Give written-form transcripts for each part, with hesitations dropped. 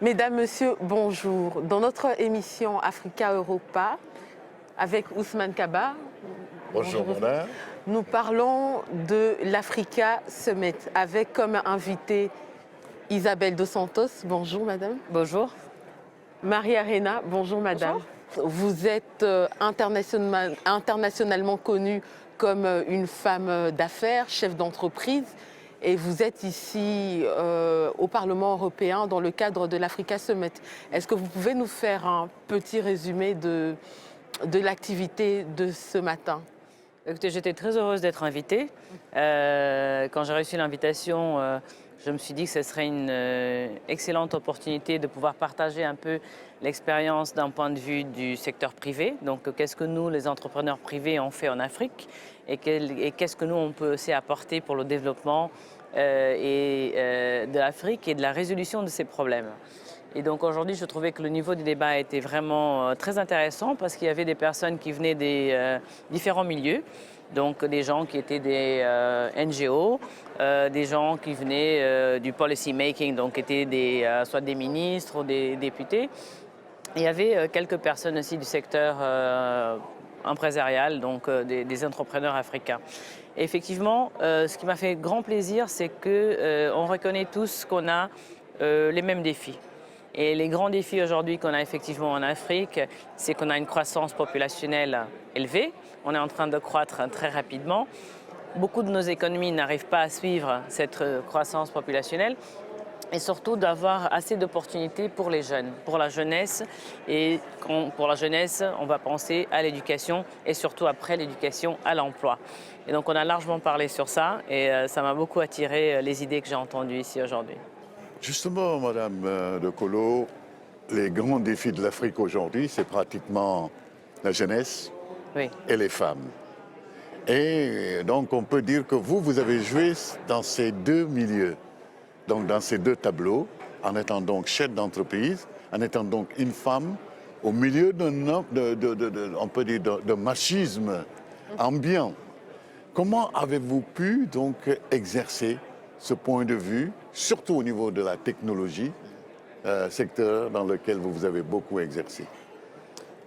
Mesdames, Messieurs, bonjour. Dans notre émission Africa Europa, avec Ousmane Kaba, Bonjour madame. nous parlons de l'Africa Summit avec comme invité Isabelle Dos Santos. Bonjour madame. Bonjour. Maria Arena, bonjour madame. Bonjour. Vous êtes internationalement connue comme une femme d'affaires, chef d'entreprise. Et vous êtes ici au Parlement européen dans le cadre de l'Africa Summit. Est-ce que vous pouvez nous faire un petit résumé de l'activité de ce matin? Écoutez, j'étais très heureuse d'être invitée. Quand j'ai reçu l'invitation, je me suis dit que ce serait une excellente opportunité de pouvoir partager un peu l'expérience d'un point de vue du secteur privé. Donc, qu'est-ce que nous, les entrepreneurs privés, on fait en Afrique et qu'est-ce que nous, on peut aussi apporter pour le développement de l'Afrique et de la résolution de ces problèmes. Et donc aujourd'hui, je trouvais que le niveau du débat était vraiment très intéressant parce qu'il y avait des personnes qui venaient des différents milieux. Donc des gens qui étaient des NGO, des gens qui venaient du policy making, donc qui étaient soit des ministres ou des députés. Il y avait quelques personnes aussi du secteur empresarial, donc des entrepreneurs africains. Et effectivement, ce qui m'a fait grand plaisir, c'est qu'on reconnaît tous qu'on a les mêmes défis. Et les grands défis aujourd'hui qu'on a effectivement en Afrique, c'est qu'on a une croissance populationnelle élevée. On est en train de croître très rapidement. Beaucoup de nos économies n'arrivent pas à suivre cette croissance populationnelle. Et surtout d'avoir assez d'opportunités pour les jeunes, pour la jeunesse. Et pour la jeunesse, on va penser à l'éducation et surtout après l'éducation à l'emploi. Et donc on a largement parlé sur ça et ça m'a beaucoup attiré les idées que j'ai entendues ici aujourd'hui. Justement, madame De Colo, les grands défis de l'Afrique aujourd'hui, c'est pratiquement la jeunesse Oui. et les femmes. Et donc on peut dire que vous avez joué dans ces deux milieux, donc dans ces deux tableaux, en étant donc chef d'entreprise, en étant donc une femme, au milieu on peut dire de machisme ambiant. Comment avez-vous pu donc exercer ce point de vue, surtout au niveau de la technologie, secteur dans lequel vous avez beaucoup exercé?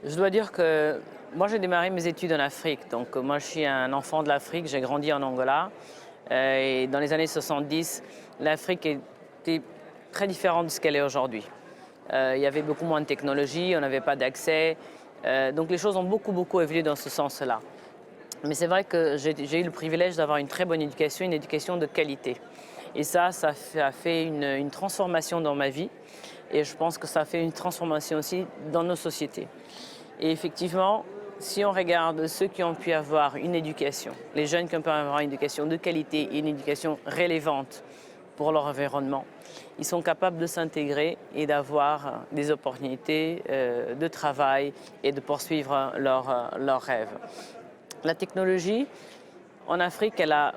Je dois dire que moi j'ai démarré mes études en Afrique, donc moi je suis un enfant de l'Afrique, j'ai grandi en Angola et dans les années 70, l'Afrique était très différente de ce qu'elle est aujourd'hui. Il y avait beaucoup moins de technologie, on n'avait pas d'accès, donc les choses ont beaucoup évolué dans ce sens-là. Mais c'est vrai que j'ai eu le privilège d'avoir une très bonne éducation, une éducation de qualité. Et ça a fait une transformation dans ma vie. Et je pense que ça a fait une transformation aussi dans nos sociétés. Et effectivement, si on regarde ceux qui ont pu avoir une éducation, les jeunes qui ont pu avoir une éducation de qualité et une éducation relevante pour leur environnement, ils sont capables de s'intégrer et d'avoir des opportunités de travail et de poursuivre leurs rêves. La technologie, en Afrique, elle a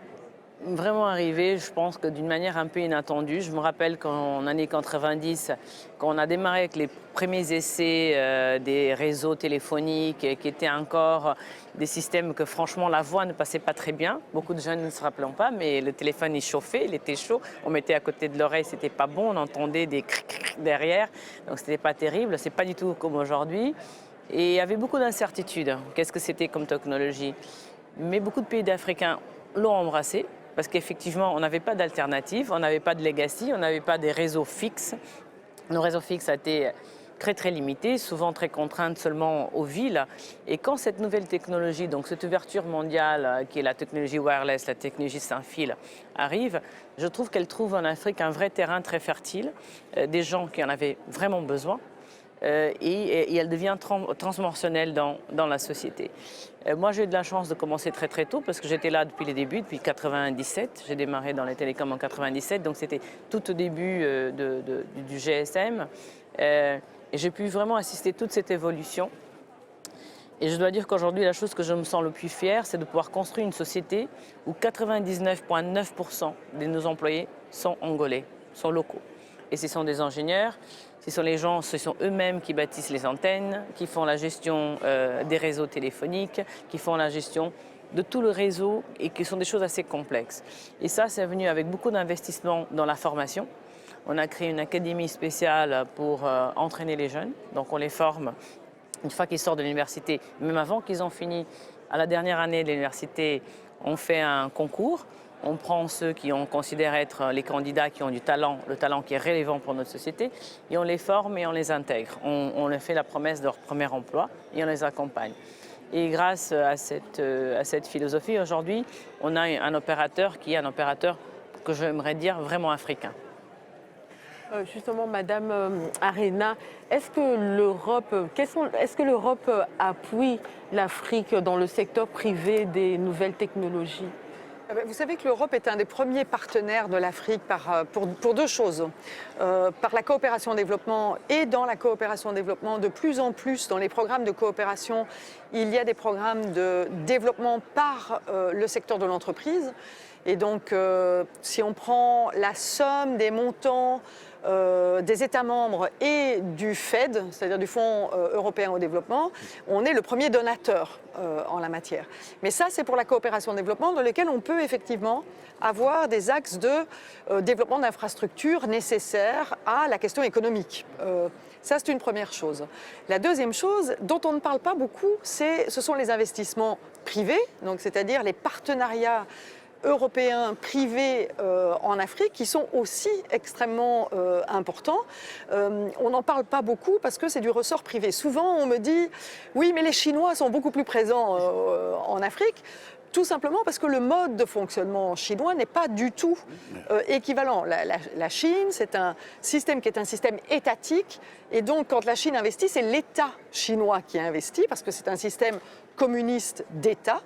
vraiment arrivé, je pense que d'une manière un peu inattendue. Je me rappelle qu'en années 90, quand on a démarré avec les premiers essais des réseaux téléphoniques qui étaient encore des systèmes que franchement la voix ne passait pas très bien. Beaucoup de jeunes ne se rappelent pas, mais le téléphone il chauffait, il était chaud. On mettait à côté de l'oreille, c'était pas bon, on entendait des cric derrière, donc c'était pas terrible. C'est pas du tout comme aujourd'hui. Et il y avait beaucoup d'incertitudes. Qu'est-ce que c'était comme technologie? Mais beaucoup de pays africains l'ont embrassé parce qu'effectivement, on n'avait pas d'alternative, on n'avait pas de legacy, on n'avait pas des réseaux fixes. Nos réseaux fixes étaient très limités, souvent très contraintes seulement aux villes. Et quand cette nouvelle technologie, donc cette ouverture mondiale qui est la technologie wireless, la technologie sans fil, arrive, je trouve qu'elle trouve en Afrique un vrai terrain très fertile, des gens qui en avaient vraiment besoin. Et elle devient transmentionnelle dans la société. Moi, j'ai eu de la chance de commencer très tôt parce que j'étais là depuis les débuts, depuis 97. J'ai démarré dans les télécoms en 97, donc c'était tout au début du GSM. Et j'ai pu vraiment assister à toute cette évolution. Et je dois dire qu'aujourd'hui, la chose que je me sens le plus fière, c'est de pouvoir construire une société où 99,9% de nos employés sont angolais, sont locaux. Et ce sont des ingénieurs, ce sont eux-mêmes qui bâtissent les antennes, qui font la gestion des réseaux téléphoniques, qui font la gestion de tout le réseau et qui sont des choses assez complexes. Et ça, c'est venu avec beaucoup d'investissements dans la formation, On a créé une académie spéciale pour entraîner les jeunes. Donc on les forme une fois qu'ils sortent de l'université, même avant qu'ils ont fini. À la dernière année de l'université, on fait un concours. On prend ceux qui on considère être les candidats qui ont du talent, le talent qui est relevant pour notre société, et on les forme et on les intègre. On leur fait la promesse de leur premier emploi et on les accompagne. Et grâce à cette philosophie, aujourd'hui, on a un opérateur qui est un opérateur que j'aimerais dire vraiment africain. Justement, Madame Arena, est-ce que l'Europe appuie l'Afrique dans le secteur privé des nouvelles technologies? Vous savez que l'Europe est un des premiers partenaires de l'Afrique pour deux choses. Par la coopération au développement et dans la coopération au développement, de plus en plus dans les programmes de coopération, il y a des programmes de développement par le secteur de l'entreprise. Et donc, si on prend la somme des montants des États membres et du FED, c'est-à-dire du Fonds européen au développement, on est le premier donateur en la matière. Mais ça, c'est pour la coopération au développement dans lequel on peut effectivement avoir des axes de développement d'infrastructures nécessaires à la question économique. Ça, c'est une première chose. La deuxième chose, dont on ne parle pas beaucoup, ce sont les investissements privés, donc c'est-à-dire les partenariats européens privés en Afrique qui sont aussi extrêmement importants. On n'en parle pas beaucoup parce que c'est du ressort privé. Souvent, on me dit « oui, mais les Chinois sont beaucoup plus présents en Afrique ». Tout simplement parce que le mode de fonctionnement chinois n'est pas du tout équivalent. La Chine, c'est un système qui est un système étatique. Et donc, quand la Chine investit, c'est l'État chinois qui investit parce que c'est un système communiste d'État.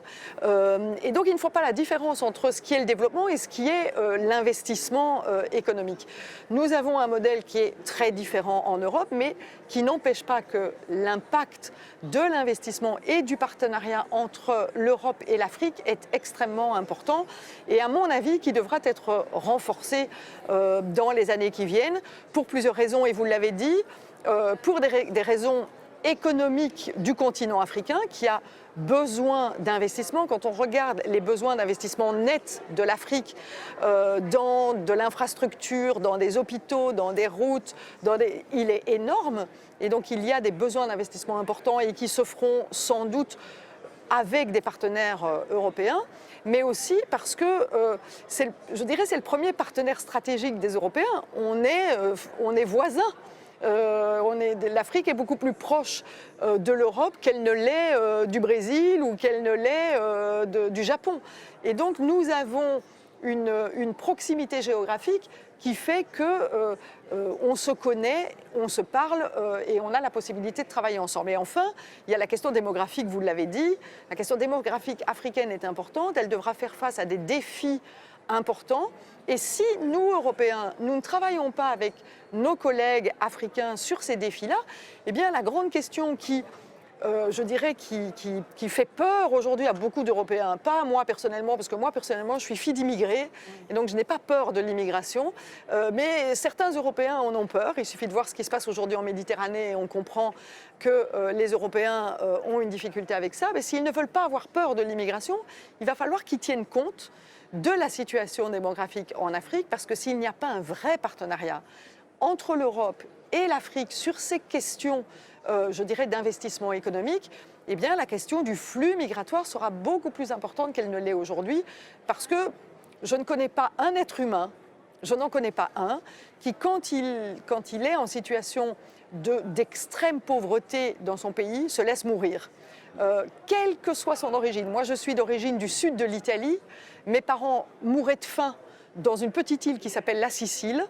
Et donc, il ne faut pas la différence entre ce qui est le développement et ce qui est l'investissement économique. Nous avons un modèle qui est très différent en Europe, mais qui n'empêche pas que l'impact de l'investissement et du partenariat entre l'Europe et l'Afrique est extrêmement important et, à mon avis, qui devra être renforcé dans les années qui viennent pour plusieurs raisons, et vous l'avez dit, pour des raisons économiques du continent africain qui a besoin d'investissement. Quand on regarde les besoins d'investissement nets de l'Afrique dans de l'infrastructure, dans des hôpitaux, dans des routes, il est énorme. Et donc il y a des besoins d'investissement importants et qui se feront sans doute avec des partenaires européens, mais aussi parce que je dirais c'est le premier partenaire stratégique des Européens. On est voisins. L'Afrique est beaucoup plus proche de l'Europe qu'elle ne l'est du Brésil ou qu'elle ne l'est du Japon. Et donc nous avons une proximité géographique qui fait qu'on se connaît, on se parle et on a la possibilité de travailler ensemble. Et enfin, il y a la question démographique, vous l'avez dit. La question démographique africaine est importante. Elle devra faire face à des défis importants. Et si nous, Européens, nous ne travaillons pas avec nos collègues africains sur ces défis-là, eh bien la grande question je dirais, qui fait peur aujourd'hui à beaucoup d'Européens, pas à moi personnellement, parce que moi personnellement je suis fille d'immigrés et donc je n'ai pas peur de l'immigration, mais certains Européens en ont peur. Il suffit de voir ce qui se passe aujourd'hui en Méditerranée et on comprend que les Européens ont une difficulté avec ça. Mais s'ils ne veulent pas avoir peur de l'immigration, il va falloir qu'ils tiennent compte de la situation démographique en Afrique, parce que s'il n'y a pas un vrai partenariat entre l'Europe et l'Afrique sur ces questions, je dirais, d'investissement économique, eh bien la question du flux migratoire sera beaucoup plus importante qu'elle ne l'est aujourd'hui, parce que je ne connais pas un être humain, je n'en connais pas un, qui quand il est en situation d'extrême pauvreté dans son pays, se laisse mourir. Quelle que soit son origine. Moi, je suis d'origine du sud de l'Italie. Mes parents mouraient de faim dans une petite île qui s'appelle la Sicile.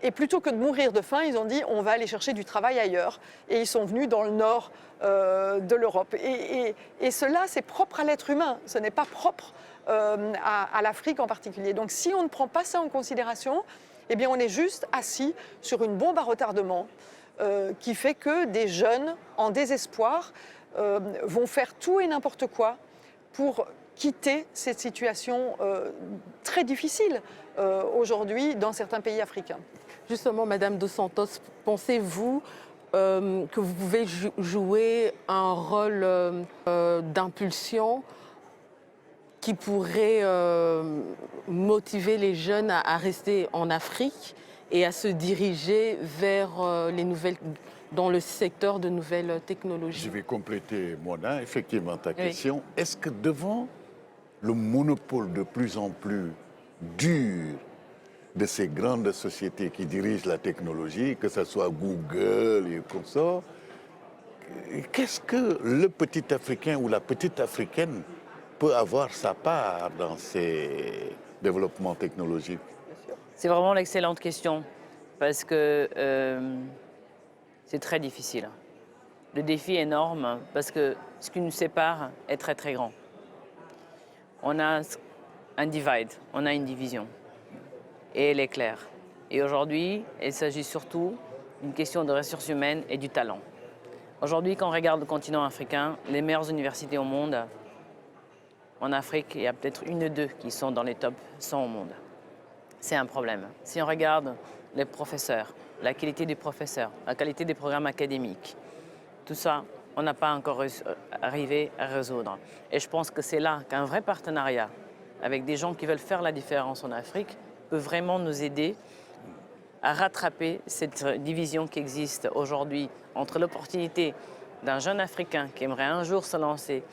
Et plutôt que de mourir de faim, ils ont dit on va aller chercher du travail ailleurs. Et ils sont venus dans le nord de l'Europe. Et cela, c'est propre à l'être humain. Ce n'est pas propre à l'Afrique en particulier. Donc si on ne prend pas ça en considération, eh bien on est juste assis sur une bombe à retardement qui fait que des jeunes en désespoir vont faire tout et n'importe quoi pour quitter cette situation très difficile aujourd'hui dans certains pays africains. Justement, Madame Dos Santos, pensez-vous que vous pouvez jouer un rôle d'impulsion qui pourrait motiver les jeunes à rester en Afrique et à se diriger vers dans le secteur de nouvelles technologies. Je vais compléter, Mona, effectivement, ta question. Est-ce que devant le monopole de plus en plus dur de ces grandes sociétés qui dirigent la technologie, que ce soit Google et consorts, qu'est-ce que le petit Africain ou la petite Africaine peut avoir sa part dans ces développements technologiques? C'est vraiment l'excellente question parce que c'est très difficile. Le défi est énorme parce que ce qui nous sépare est très très grand. On a un divide, on a une division et elle est claire. Et aujourd'hui, il s'agit surtout d'une question de ressources humaines et du talent. Aujourd'hui, quand on regarde le continent africain, les meilleures universités au monde, en Afrique, il y a peut-être une ou deux qui sont dans les top 100 au monde. C'est un problème. Si on regarde les professeurs, la qualité des professeurs, la qualité des programmes académiques, tout ça, on n'a pas encore arrivé à résoudre. Et je pense que c'est là qu'un vrai partenariat avec des gens qui veulent faire la différence en Afrique peut vraiment nous aider à rattraper cette division qui existe aujourd'hui entre l'opportunité d'un jeune Africain qui aimerait un jour se lancer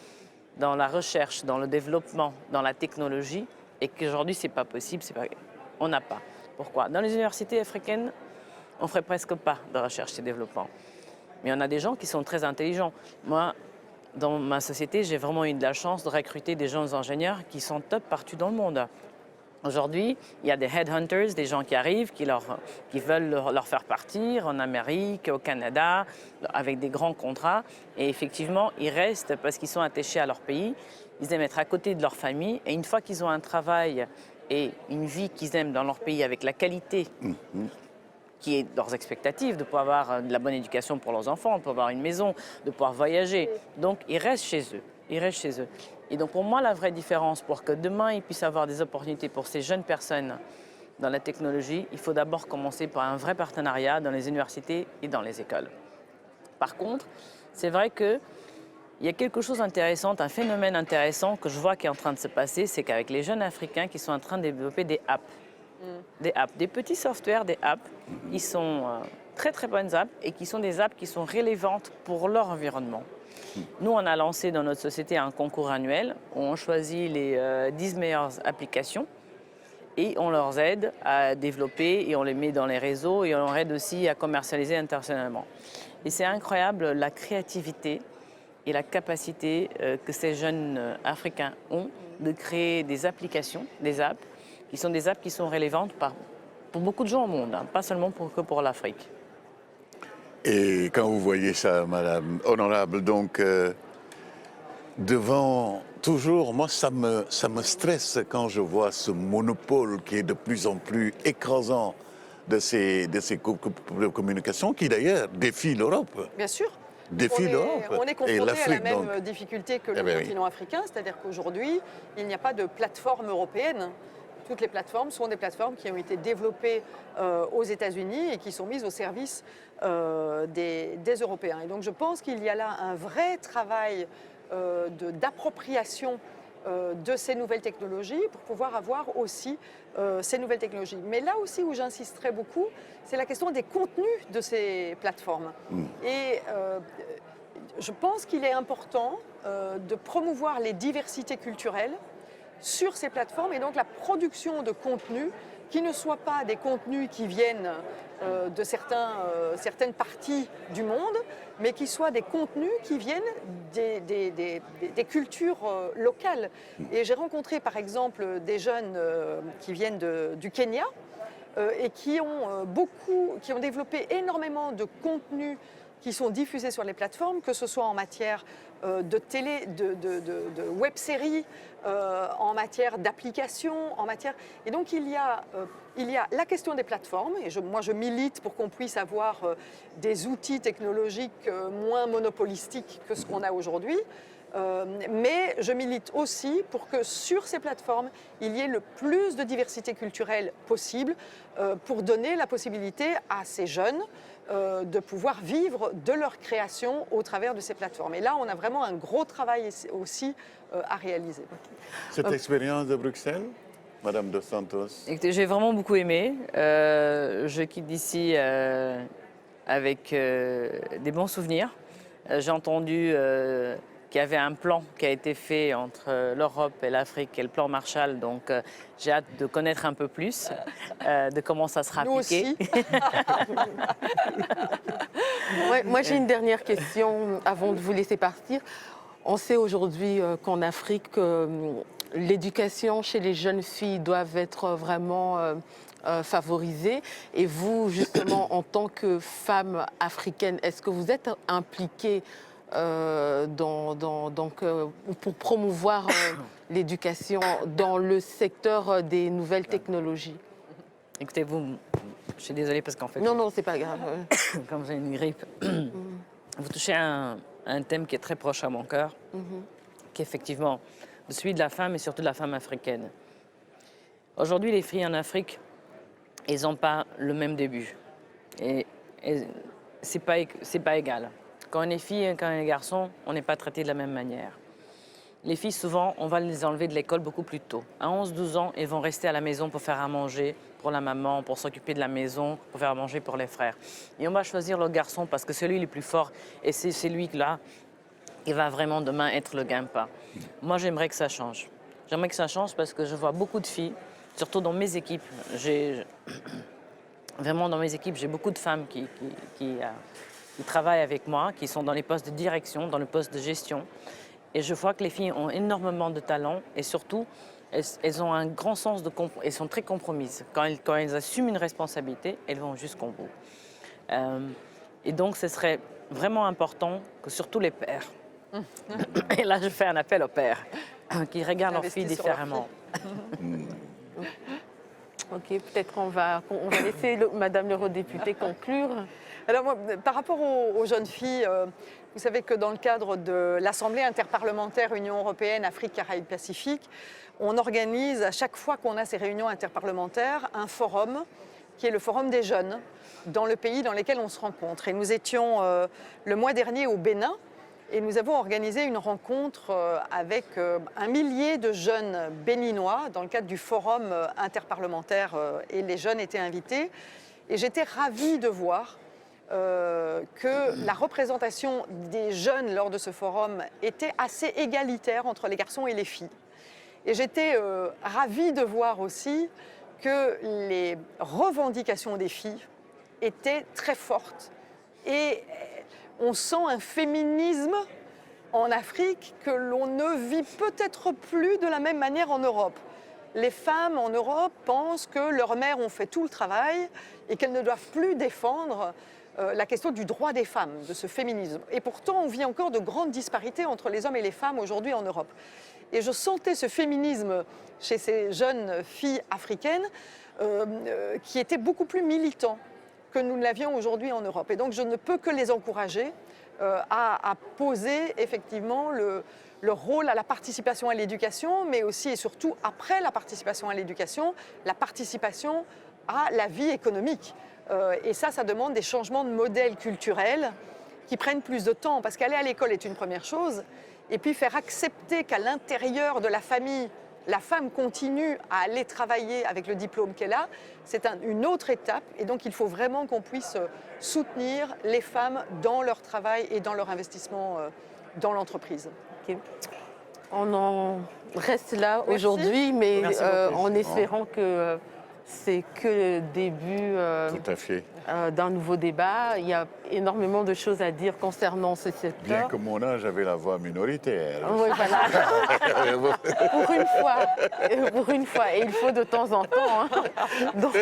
dans la recherche, dans le développement, dans la technologie, et qu'aujourd'hui, ce n'est pas possible, on n'a pas. Pourquoi? Dans les universités africaines, on ne ferait presque pas de recherche et développement. Mais on a des gens qui sont très intelligents. Moi, dans ma société, j'ai vraiment eu de la chance de recruter des jeunes ingénieurs qui sont top partout dans le monde. Aujourd'hui, il y a des headhunters, des gens qui arrivent, qui veulent leur faire partir en Amérique, au Canada, avec des grands contrats. Et effectivement, ils restent parce qu'ils sont attachés à leur pays. Ils aiment être à côté de leur famille. Et une fois qu'ils ont un travail et une vie qu'ils aiment dans leur pays avec la qualité qui est leurs expectatives, de pouvoir avoir de la bonne éducation pour leurs enfants, de pouvoir avoir une maison, de pouvoir voyager. Donc, ils restent chez eux. Ils restent chez eux. Et donc, pour moi, la vraie différence, pour que demain, ils puissent avoir des opportunités pour ces jeunes personnes dans la technologie, il faut d'abord commencer par un vrai partenariat dans les universités et dans les écoles. Par contre, c'est vrai qu'il y a quelque chose d'intéressant, un phénomène intéressant que je vois qui est en train de se passer, c'est qu'avec les jeunes Africains qui sont en train de développer des apps, des petits softwares, des apps, qui sont très très bonnes apps et qui sont des apps qui sont relevantes pour leur environnement. Nous, on a lancé dans notre société un concours annuel où on choisit les 10 meilleures applications et on leur aide à développer et on les met dans les réseaux et on leur aide aussi à commercialiser internationalement. Et c'est incroyable la créativité et la capacité que ces jeunes Africains ont de créer des applications, des apps, qui sont des apps qui sont relevantes pour beaucoup de gens au monde, hein, pas seulement que pour l'Afrique. Et quand vous voyez ça, Madame Honorable, donc devant toujours, moi ça me stresse quand je vois ce monopole qui est de plus en plus écrasant de ces communications qui d'ailleurs défient l'Europe. Bien sûr. Défie l'Europe. On est confronté et à la l'Afrique, même donc. difficulté que le continent africain, c'est-à-dire qu'aujourd'hui, il n'y a pas de plateforme européenne. Toutes les plateformes sont des plateformes qui ont été développées aux États-Unis et qui sont mises au service des Européens. Et donc je pense qu'il y a là un vrai travail d'appropriation de ces nouvelles technologies pour pouvoir avoir aussi ces nouvelles technologies. Mais là aussi où j'insisterai beaucoup, c'est la question des contenus de ces plateformes. Et je pense qu'il est important de promouvoir les diversités culturelles sur ces plateformes et donc la production de contenus qui ne soient pas des contenus qui viennent de certaines parties du monde, mais qui soient des contenus qui viennent des cultures locales. Et j'ai rencontré par exemple des jeunes qui viennent du Kenya et qui ont développé énormément de contenus qui sont diffusés sur les plateformes, que ce soit en matière de web-séries, en matière d'applications, Et donc il y a la question des plateformes, et moi je milite pour qu'on puisse avoir des outils technologiques moins monopolistiques que ce qu'on a aujourd'hui. Mais je milite aussi pour que sur ces plateformes, il y ait le plus de diversité culturelle possible pour donner la possibilité à ces jeunes de pouvoir vivre de leur création au travers de ces plateformes. Et là, on a vraiment un gros travail aussi à réaliser. Cette expérience de Bruxelles, Madame Dos Santos? Écoutez, j'ai vraiment beaucoup aimé. Je quitte d'ici avec des bons souvenirs. J'ai entendu qu'il y avait un plan qui a été fait entre l'Europe et l'Afrique, et le plan Marshall. Donc, j'ai hâte de connaître un peu plus de comment ça sera Nous appliqué. aussi. Ouais, moi, j'ai une dernière question avant de vous laisser partir. On sait aujourd'hui qu'en Afrique, l'éducation chez les jeunes filles doit être vraiment favorisée. Et vous, justement, en tant que femme africaine, est-ce que vous êtes impliquée pour promouvoir l'éducation dans le secteur des nouvelles technologies? Écoutez, je suis désolée parce qu'en fait, Non, c'est pas grave. comme j'ai une grippe, vous touchez à un thème qui est très proche à mon cœur, qui est effectivement celui de la femme et surtout de la femme africaine. Aujourd'hui, les filles en Afrique, elles n'ont pas le même début. Et c'est pas égal. Quand on est fille et quand on est garçon, on n'est pas traité de la même manière. Les filles, souvent, on va les enlever de l'école beaucoup plus tôt. À 11-12 ans, elles vont rester à la maison pour faire à manger pour la maman, pour s'occuper de la maison, pour faire à manger pour les frères. Et on va choisir le garçon parce que c'est lui le plus fort et c'est celui-là qui va vraiment demain être le gagne-pain. Moi, j'aimerais que ça change. J'aimerais que ça change parce que je vois beaucoup de filles, surtout dans mes équipes. Vraiment, dans mes équipes, j'ai beaucoup de femmes qui travaillent avec moi, qui sont dans les postes de direction, dans le poste de gestion. Et je vois que les filles ont énormément de talent et surtout, elles ont un grand sens de elles sont très compromises. Quand elles assument une responsabilité, elles vont jusqu'au bout. Et donc, ce serait vraiment important que surtout les pères, et là je fais un appel aux pères, qui regardent leurs filles différemment. Ok, peut-être on va laisser Madame l'eurodéputée conclure. Alors moi, par rapport aux jeunes filles, vous savez que dans le cadre de l'Assemblée interparlementaire Union européenne, Afrique, Caraïbes, Pacifique, on organise à chaque fois qu'on a ces réunions interparlementaires un forum qui est le forum des jeunes dans le pays dans lequel on se rencontre. Et nous étions le mois dernier au Bénin et nous avons organisé une rencontre avec 1 millier de jeunes béninois dans le cadre du forum interparlementaire et les jeunes étaient invités. Et j'étais ravie de voir que la représentation des jeunes lors de ce forum était assez égalitaire entre les garçons et les filles. Et j'étais ravie de voir aussi que les revendications des filles étaient très fortes. Et on sent un féminisme en Afrique que l'on ne vit peut-être plus de la même manière en Europe. Les femmes en Europe pensent que leurs mères ont fait tout le travail et qu'elles ne doivent plus défendre la question du droit des femmes, de ce féminisme. Et pourtant, on vit encore de grandes disparités entre les hommes et les femmes aujourd'hui en Europe. Et je sentais ce féminisme chez ces jeunes filles africaines qui étaient beaucoup plus militants que nous ne l'avions aujourd'hui en Europe. Et donc, je ne peux que les encourager à poser effectivement le rôle à la participation à l'éducation, mais aussi et surtout, après la participation à l'éducation, la participation à la vie économique. Et ça demande des changements de modèle culturel qui prennent plus de temps, parce qu'aller à l'école est une première chose, et puis faire accepter qu'à l'intérieur de la famille, la femme continue à aller travailler avec le diplôme qu'elle a, c'est une autre étape. Et donc, il faut vraiment qu'on puisse soutenir les femmes dans leur travail et dans leur investissement dans l'entreprise. Okay. On en reste là aujourd'hui, mais en espérant que c'est que le début Tout à fait. D'un nouveau débat. Il y a énormément de choses à dire concernant ce secteur. Bien que mon âge avait la voix minoritaire. Oui, voilà. Pour une fois. Et il faut de temps en temps. Hein. Donc,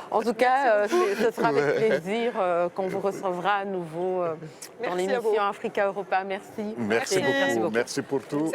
en tout cas, ce sera avec plaisir qu'on vous recevra à nouveau dans l'émission Africa Europa. Merci. Merci beaucoup. Merci pour tout.